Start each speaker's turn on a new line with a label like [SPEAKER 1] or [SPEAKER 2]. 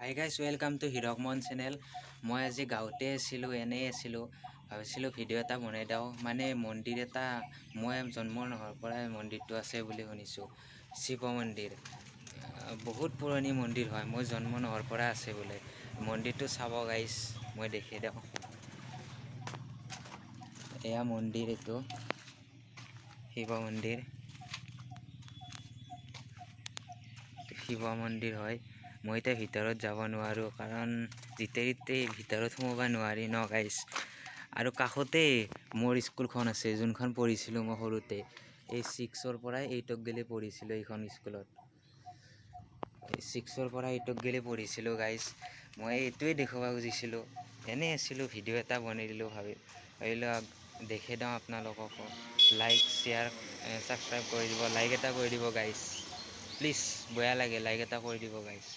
[SPEAKER 1] High guys welcome to হিৰকমন channel. মই আজি গাঁৱতে আছিলোঁ, এনেই আছিলোঁ, ভাবিছিলোঁ ভিডিঅ' এটা বনাই দিওঁ। মানে মন্দিৰ এটা মই জন্ম নোহোৱাৰ পৰাই মন্দিৰটো আছে বুলি শুনিছোঁ। শিৱ মন্দিৰ বহুত পুৰণি মন্দিৰ হয়, মই জন্ম নোহোৱাৰ পৰা আছে বোলে। মন্দিৰটো চাব গাইজ, মই দেখি দিওঁ। এয়া মন্দিৰ, এইটো শিৱ মন্দিৰ। শিৱ মন্দিৰ হয়। মই এতিয়া ভিতৰত যাব নোৱাৰোঁ, কাৰণ যেতিয়াই ভিতৰত সোমাব নোৱাৰি ন গাইজ। আৰু কাষতেই মোৰ স্কুলখন আছে, যোনখন পঢ়িছিলোঁ মই সৰুতে। এই 6ৰ পৰা 8ক গেলি পঢ়িছিলোঁ এইখন স্কুলত। 6ৰ পৰা 8ক গেলি পঢ়িছিলোঁ গাইজ। মই এইটোৱে দেখুৱাব খুজিছিলোঁ, এনেই আছিলোঁ, ভিডিঅ' এটা বনাই দিলোঁ। ভাবিলোঁ দেখি দিওঁ আপোনালোককো। লাইক শ্বেয়াৰ ছাবস্ক্ৰাইব কৰি দিব, লাইক এটা কৰি দিব গাইজ প্লিজ, বেয়া লাগে, লাইক এটা কৰি দিব গাইজ।